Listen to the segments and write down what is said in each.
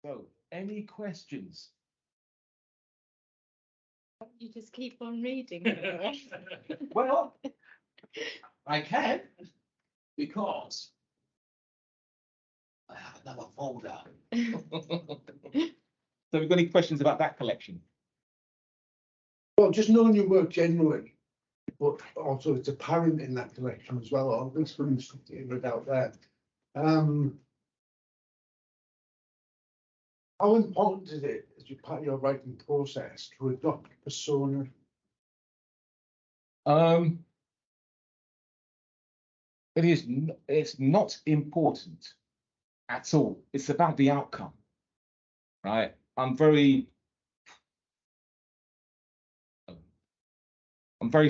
So, any questions? You just keep on reading. Well, I can, because I have another folder. So, we've got any questions about that collection? Well, just knowing your work generally, but also it's apparent in that collection as well, or at least from the stuff that you've read out there. How important is it, as you part of your writing process, to adopt persona? It's not important at all. It's about the outcome, right? I'm very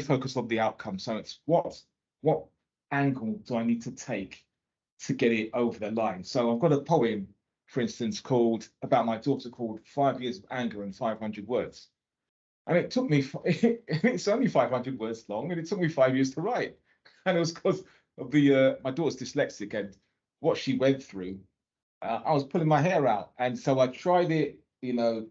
focused on the outcome. So it's what angle do I need to take to get it over the line? So I've got a poem, for instance, about my daughter called 5 Years of Anger and 500 Words. And it took me, it's only 500 words long, and it took me 5 years to write. And it was because of my daughter's dyslexic and what she went through. I was pulling my hair out. And so I tried it, in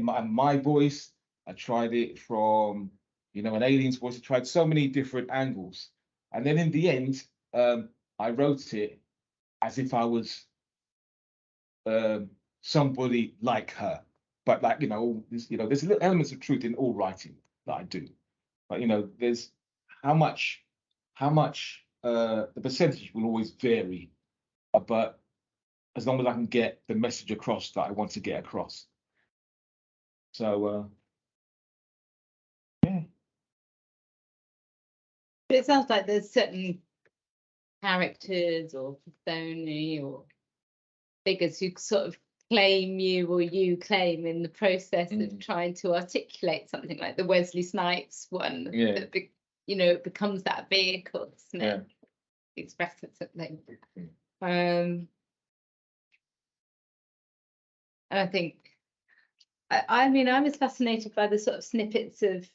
my voice. I tried it from, an alien's voice. I tried so many different angles. And then in the end, I wrote it as if I was somebody like her. But there's little elements of truth in all writing that I do. But there's how much the percentage will always vary. But as long as I can get the message across that I want to get across. So yeah. It sounds like there's certain characters or personae or figures who sort of claim you or you claim in the process of trying to articulate something, like the Wesley Snipes one. Yeah. That it becomes that vehicle, doesn't it? Yeah. Expressing something. And I think, I was fascinated by the sort of snippets of,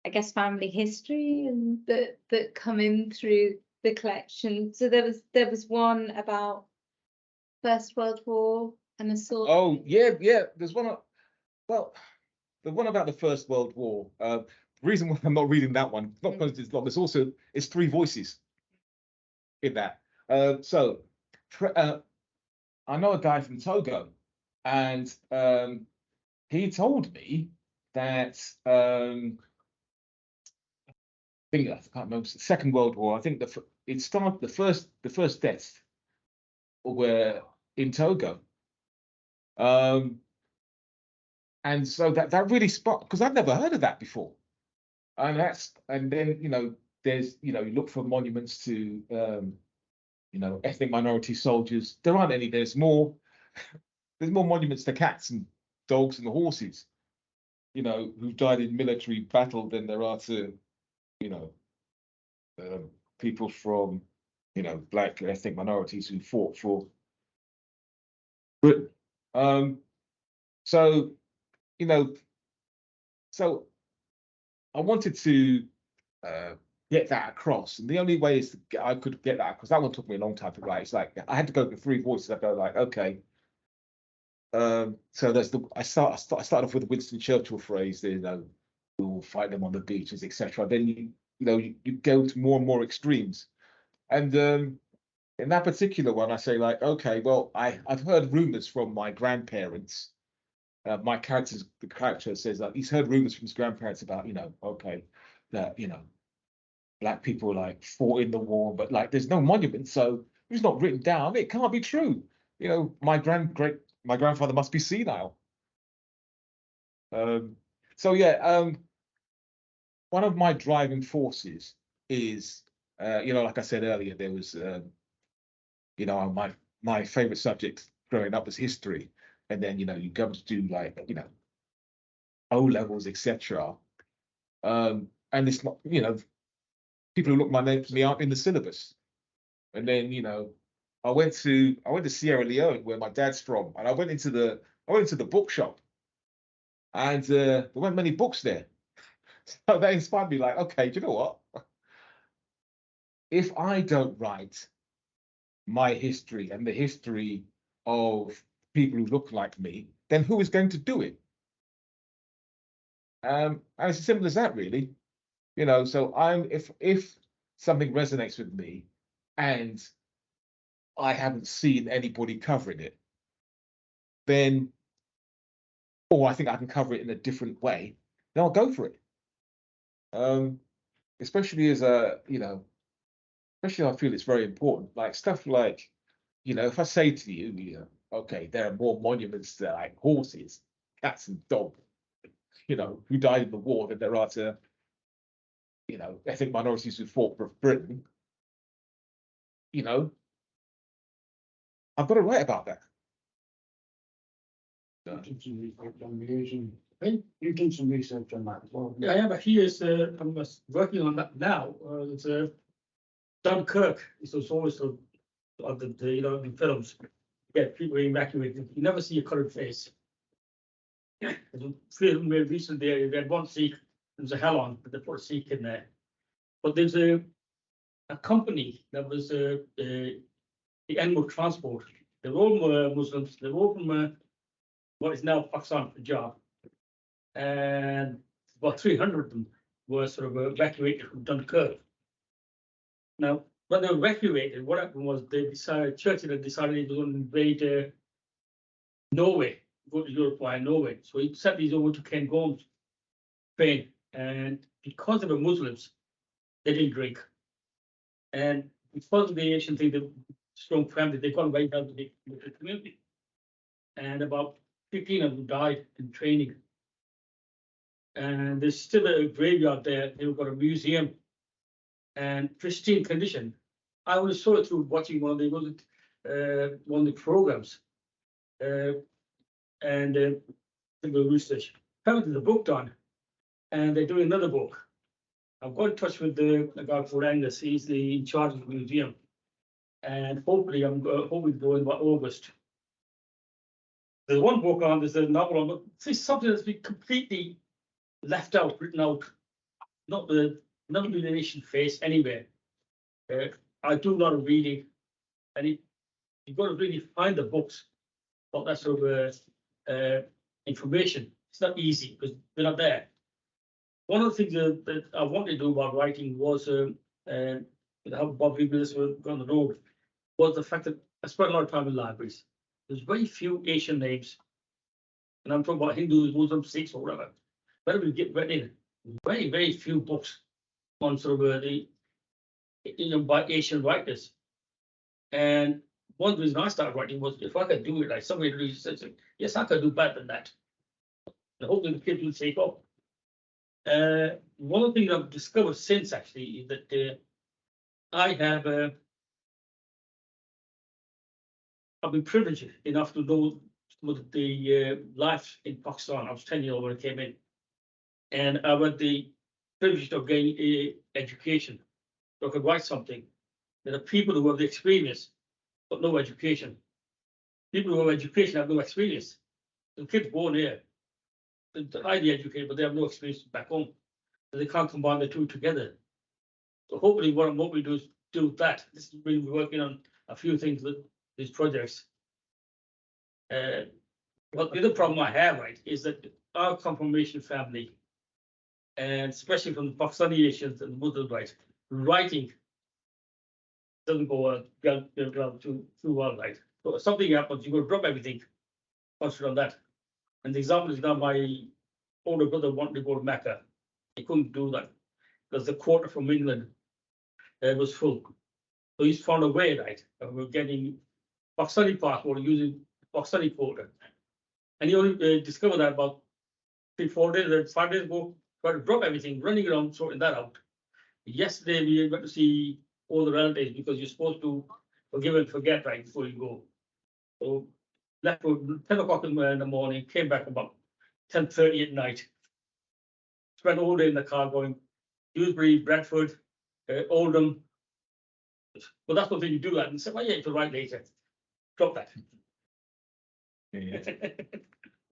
I guess, family history and that come in through the collection. So there was one about First World War and a sort. Oh yeah. There's one. Well, the one about the First World War. The reason why I'm not reading that one, not because it's long. It's 3 voices in that. So I know a guy from Togo, and he told me that I can't remember, Second World War. I think the first deaths were in Togo. And so that really sparked, because I've never heard of that before. And then there's you look for monuments to ethnic minority soldiers. There aren't any. There's more monuments to cats and dogs and horses, who died in military battle than there are to people from black ethnic minorities who fought for Britain. So I wanted to get that across, and the only way I could get that, because that one took me a long time to write. It's like I had to go for 3 voices. I go like, okay. So I started off with the Winston Churchill phrase, we'll fight them on the beaches, etc. Then you go to more and more extremes, and in that particular one, I say like, okay, well, I've heard rumors from my grandparents. The character says that he's heard rumors from his grandparents about, that black people like fought in the war, but like there's no monument, so it's not written down. It can't be true. My grandfather must be senile. So yeah, one of my driving forces is, like I said earlier, there was, my favorite subject growing up was history, and then you go to do like O levels, etc. And it's not, people who look me up in the syllabus, and then I went to Sierra Leone, where my dad's from, and I went into the bookshop, and there weren't many books there. So that inspired me, like, okay, do you know what? If I don't write my history and the history of people who look like me, then who is going to do it? And it's as simple as that, really. You know, so if something resonates with me and I haven't seen anybody covering it, then, or I think I can cover it in a different way, then I'll go for it. Especially as a, you know, especially I feel it's very important, like stuff like, you know, if I say to you, you know, okay, there are more monuments to like horses, cats and dogs, you know, who died in the war than there are to, you know, ethnic minorities who fought for Britain, you know, I've got to write about that. Did some research on the Asian. I think you did some research on that as well. Yeah, yeah, but he is, I'm working on that now. It's Dunkirk. It's always of the you know, in films, get people evacuated. You never see a colored face. There's a film made recently. They had one Sikh. There was a hell on, but they put a Sikh in there. But there's a company that was the animal transport. They're all Muslims. They're all from what is now Pakistan, Punjab. And about 300 of them were sort of evacuated from Dunkirk. Now, when they were evacuated, what happened was they decided, Churchill had decided he was going to invade Norway, go to Europe via Norway. So he sent these over to Ken Gomes, Spain. And because they were Muslims, they didn't drink. And because of the Asian thing, the strong family, they got right out of the community. And about 15 of them died in training. And there's still a graveyard there. They've got a museum and pristine condition. I only saw it through watching one of the programs, and the research. Apparently, the book done, and they're doing another book. I've got in touch with the guy called Angus. He's in charge of the museum, and hopefully, I'm hoping to go in by August. There's one book on. There's a novel on. But this is something that's been completely left out, written out, not the Asian face anywhere. I do a lot of reading, and you've got to really find the books about that sort of information. It's not easy because they're not there. One of the things that I wanted to do about writing was, how Bob Reeves were on the road, was the fact that I spent a lot of time in libraries. There's very few Asian names, and I'm talking about Hindus, Muslims, Sikhs, or whatever. Where we get read in, very, very few books on sort of the, you know, by Asian writers. And one reason I started writing was if I could do it, like somebody really said, yes, I could do better than that. And hopefully the kids will take up. One of the things I've discovered since actually is that I have I've been privileged enough to know some of the life in Pakistan. I was 10 years old when I came in, and I had the privilege of getting education. So I could write something. There are people who have the experience but no education. People who have education have no experience. The kids born here, they're highly educated, but they have no experience back home. So they can't combine the two together. So hopefully what we do is do that. This is really working on a few things with these projects. But the other problem I have, right, is that our confirmation family, and especially from the Pakistani Asians and the Muslims, right, writing doesn't go too well, right? So if something happens, you got to drop everything, concentrate on that. And the example is now my older brother wanted to go to Mecca. He couldn't do that because the quota from England was full. So he's found a way, right? We're getting Pakistani passport using Pakistani quota. And he only discovered that about 5 days ago, tried to drop everything, running around, sorting that out. Yesterday, we got to see all the relatives because you're supposed to forgive and forget right before you go. So left at 10 o'clock in the morning, came back about 10:30 at night. Spent all day in the car going Dewsbury, Bradford, Oldham. But that's what thing you do that and say, well, yeah, you can write later. Drop that. Yeah.